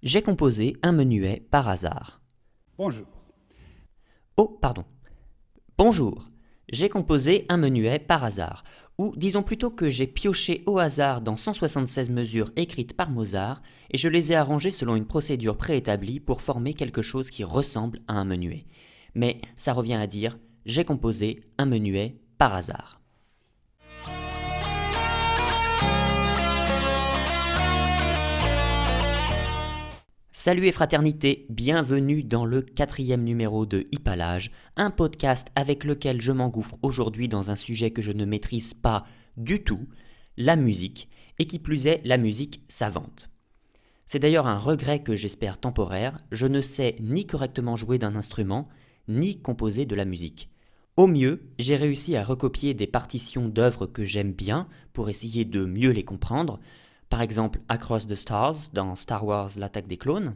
J'ai composé un menuet par hasard. Bonjour. Oh, pardon. Bonjour. J'ai composé un menuet par hasard. Ou disons plutôt que j'ai pioché au hasard dans 176 mesures écrites par Mozart et je les ai arrangées selon une procédure préétablie pour former quelque chose qui ressemble à un menuet. Mais ça revient à dire j'ai composé un menuet par hasard. Salut et fraternité, bienvenue dans le 4e numéro de Hippalage, un podcast avec lequel je m'engouffre aujourd'hui dans un sujet que je ne maîtrise pas du tout, la musique, et qui plus est la musique savante. C'est d'ailleurs un regret que j'espère temporaire, je ne sais ni correctement jouer d'un instrument, ni composer de la musique. Au mieux, j'ai réussi à recopier des partitions d'œuvres que j'aime bien pour essayer de mieux les comprendre, par exemple Across the Stars dans Star Wars l'attaque des clones.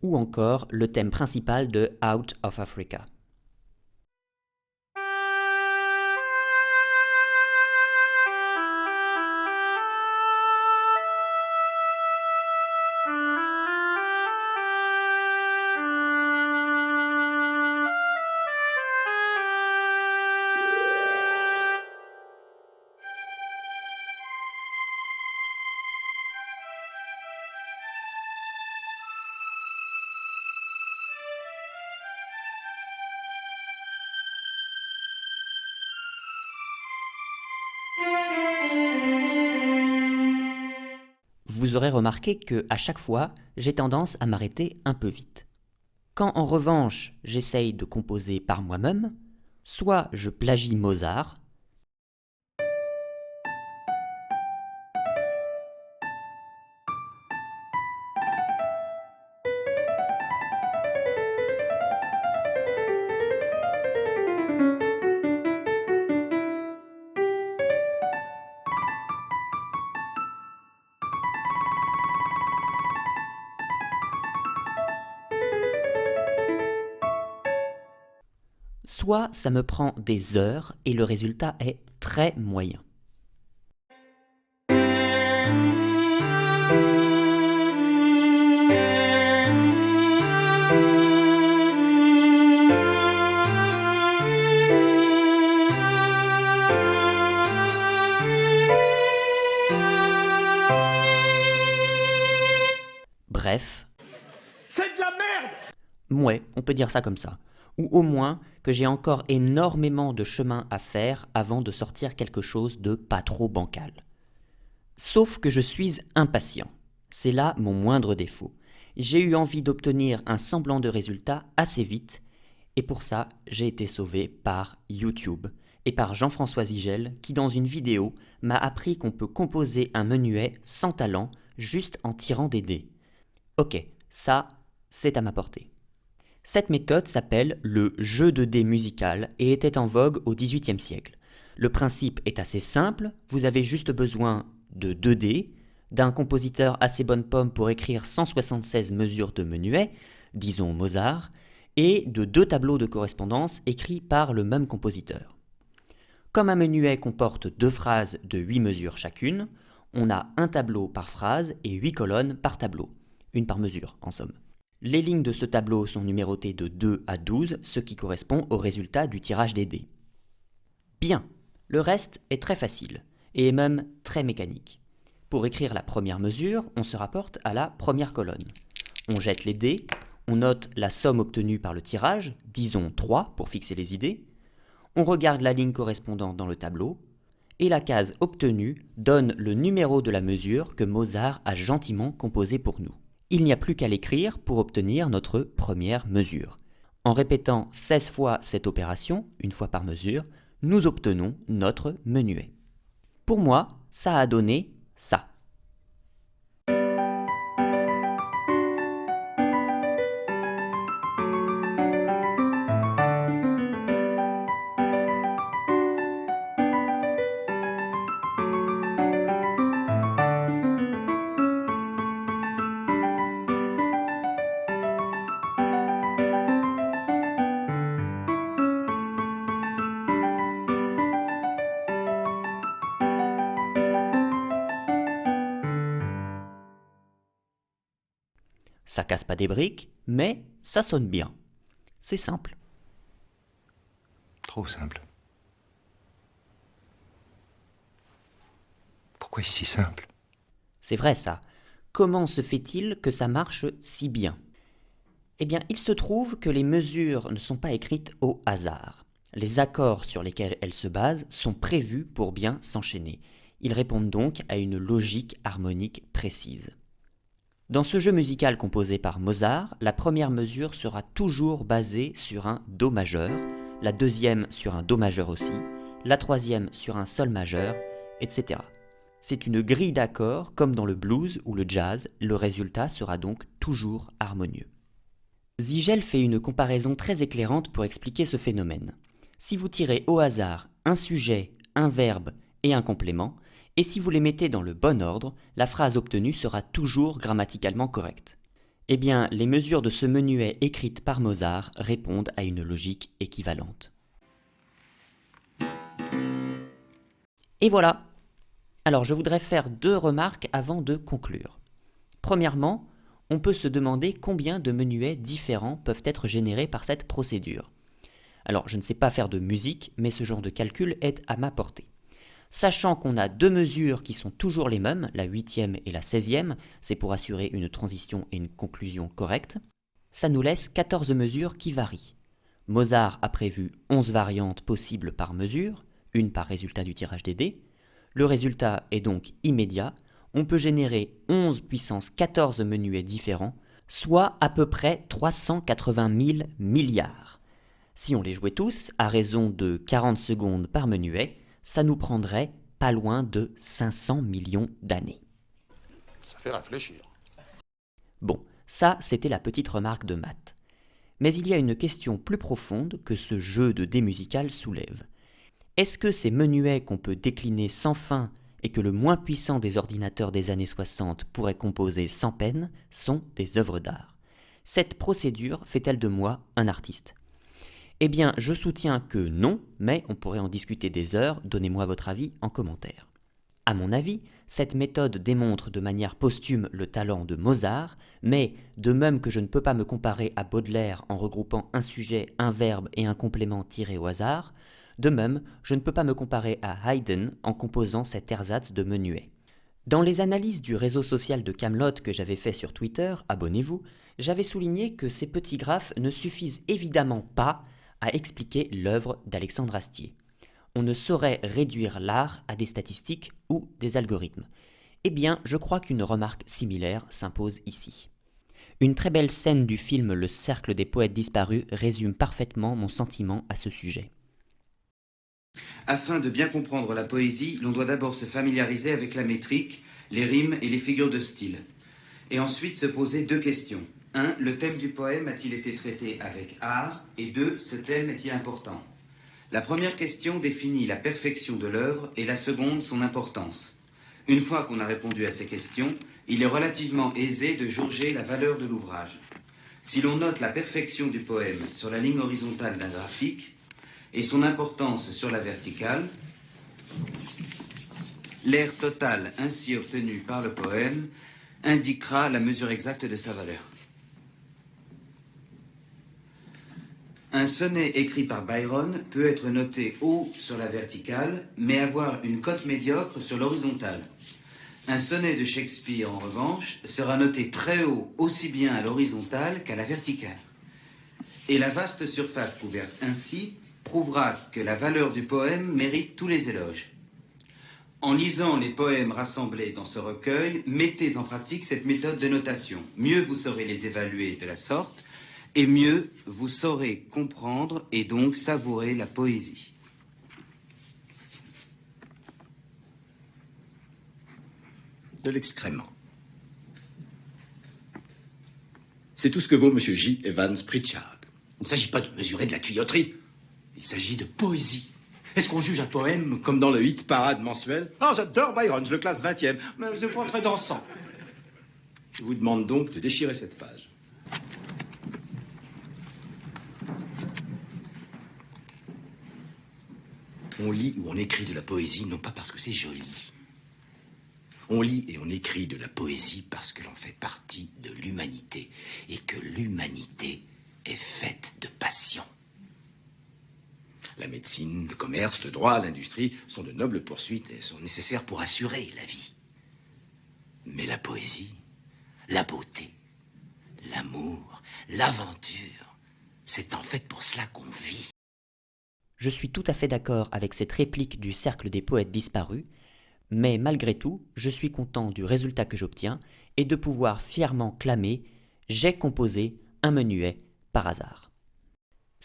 Ou encore le thème principal de Out of Africa. Vous aurez remarqué que, à chaque fois, j'ai tendance à m'arrêter un peu vite. Quand en revanche, j'essaye de composer par moi-même, soit je plagie Mozart, soit ça me prend des heures et le résultat est très moyen. Bref, C'est de la merde! ouais, on peut dire ça comme ça. Ou au moins que j'ai encore énormément de chemin à faire avant de sortir quelque chose de pas trop bancal. Sauf que je suis impatient. C'est là mon moindre défaut. J'ai eu envie d'obtenir un semblant de résultat assez vite, et pour ça, j'ai été sauvé par YouTube et par Jean-François Zigel qui, dans une vidéo, m'a appris qu'on peut composer un menuet sans talent juste en tirant des dés. Ok, ça, c'est à ma portée. Cette méthode s'appelle le jeu de dés musical et était en vogue au XVIIIe siècle. Le principe est assez simple, vous avez juste besoin de 2 dés, d'un compositeur assez bonne pomme pour écrire 176 mesures de menuet, disons Mozart, et de 2 tableaux de correspondance écrits par le même compositeur. Comme un menuet comporte 2 phrases de 8 mesures chacune, on a un tableau par phrase et 8 colonnes par tableau, une par mesure en somme. Les lignes de ce tableau sont numérotées de 2 à 12, ce qui correspond au résultat du tirage des dés. Bien, le reste est très facile, et même très mécanique. Pour écrire la première mesure, on se rapporte à la première colonne. On jette les dés, on note la somme obtenue par le tirage, disons 3 pour fixer les idées, on regarde la ligne correspondante dans le tableau, et la case obtenue donne le numéro de la mesure que Mozart a gentiment composée pour nous. Il n'y a plus qu'à l'écrire pour obtenir notre première mesure. En répétant 16 fois cette opération, une fois par mesure, nous obtenons notre menuet. Pour moi, ça a donné ça. Ça casse pas des briques, mais ça sonne bien. C'est simple. Trop simple. Pourquoi est-ce si simple? C'est vrai ça. Comment se fait-il que ça marche si bien? Eh bien, il se trouve que les mesures ne sont pas écrites au hasard. Les accords sur lesquels elles se basent sont prévus pour bien s'enchaîner. Ils répondent donc à une logique harmonique précise. Dans ce jeu musical composé par Mozart, la première mesure sera toujours basée sur un Do majeur, la deuxième sur un Do majeur aussi, la troisième sur un Sol majeur, etc. C'est une grille d'accords comme dans le blues ou le jazz, le résultat sera donc toujours harmonieux. Ziegel fait une comparaison très éclairante pour expliquer ce phénomène. Si vous tirez au hasard un sujet, un verbe et un complément, et si vous les mettez dans le bon ordre, la phrase obtenue sera toujours grammaticalement correcte. Eh bien, les mesures de ce menuet écrites par Mozart répondent à une logique équivalente. Et voilà! Alors, je voudrais faire 2 remarques avant de conclure. Premièrement, on peut se demander combien de menuets différents peuvent être générés par cette procédure. Alors, je ne sais pas faire de musique, mais ce genre de calcul est à ma portée. Sachant qu'on a 2 mesures qui sont toujours les mêmes, la 8e et la 16e, c'est pour assurer une transition et une conclusion correcte, ça nous laisse 14 mesures qui varient. Mozart a prévu 11 variantes possibles par mesure, une par résultat du tirage des dés. Le résultat est donc immédiat, on peut générer 11 puissance 14 menuets différents, soit à peu près 380 000 milliards. Si on les jouait tous, à raison de 40 secondes par menuet, ça nous prendrait pas loin de 500 millions d'années. Ça fait réfléchir. Bon, ça c'était la petite remarque de maths. Mais il y a une question plus profonde que ce jeu de dés musical soulève. Est-ce que ces menuets qu'on peut décliner sans fin et que le moins puissant des ordinateurs des années 60 pourrait composer sans peine sont des œuvres d'art? Cette procédure fait-elle de moi un artiste? Eh bien, je soutiens que non, mais on pourrait en discuter des heures, donnez-moi votre avis en commentaire. À mon avis, cette méthode démontre de manière posthume le talent de Mozart, mais de même que je ne peux pas me comparer à Baudelaire en regroupant un sujet, un verbe et un complément tiré au hasard, de même, je ne peux pas me comparer à Haydn en composant cet ersatz de menuet. Dans les analyses du réseau social de Kaamelott que j'avais fait sur Twitter, abonnez-vous, j'avais souligné que ces petits graphes ne suffisent évidemment pas à expliquer l'œuvre d'Alexandre Astier. On ne saurait réduire l'art à des statistiques ou des algorithmes. Eh bien, je crois qu'une remarque similaire s'impose ici. Une très belle scène du film Le Cercle des poètes disparus résume parfaitement mon sentiment à ce sujet. Afin de bien comprendre la poésie, l'on doit d'abord se familiariser avec la métrique, les rimes et les figures de style. Et ensuite se poser 2 questions. 1. Le thème du poème a-t-il été traité avec art? Et 2. Ce thème est-il important? La première question définit la perfection de l'œuvre et la seconde son importance. Une fois qu'on a répondu à ces questions, il est relativement aisé de jauger la valeur de l'ouvrage. Si l'on note la perfection du poème sur la ligne horizontale d'un graphique et son importance sur la verticale, l'air total ainsi obtenu par le poème indiquera la mesure exacte de sa valeur. Un sonnet écrit par Byron peut être noté haut sur la verticale, mais avoir une cote médiocre sur l'horizontale. Un sonnet de Shakespeare, en revanche, sera noté très haut aussi bien à l'horizontale qu'à la verticale. Et la vaste surface couverte ainsi prouvera que la valeur du poème mérite tous les éloges. En lisant les poèmes rassemblés dans ce recueil, mettez en pratique cette méthode de notation. Mieux vous saurez les évaluer de la sorte, et mieux vous saurez comprendre et donc savourer la poésie. De l'excrément. C'est tout ce que vaut M. J. Evans Pritchard. Il ne s'agit pas de mesurer de la tuyauterie. Il s'agit de poésie. Est-ce qu'on juge un poème comme dans le hit parade mensuel? Ah, j'adore Byron, je le classe 20e. Mais c'est pas très dansant. Je vous demande donc de déchirer cette page. On lit ou on écrit de la poésie non pas parce que c'est joli. On lit et on écrit de la poésie parce que l'on fait partie de l'humanité et que l'humanité est faite de passion. La médecine, le commerce, le droit, l'industrie sont de nobles poursuites et sont nécessaires pour assurer la vie. Mais la poésie, la beauté, l'amour, l'aventure, c'est en fait pour cela qu'on vit. Je suis tout à fait d'accord avec cette réplique du Cercle des poètes disparus, mais malgré tout, je suis content du résultat que j'obtiens et de pouvoir fièrement clamer « J'ai composé un menuet par hasard ».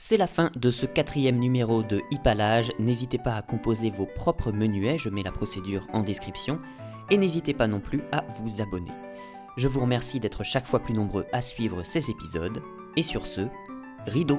C'est la fin de ce 4e numéro de Hippalage. N'hésitez pas à composer vos propres menuets, je mets la procédure en description, et n'hésitez pas non plus à vous abonner. Je vous remercie d'être chaque fois plus nombreux à suivre ces épisodes, et sur ce, rideau.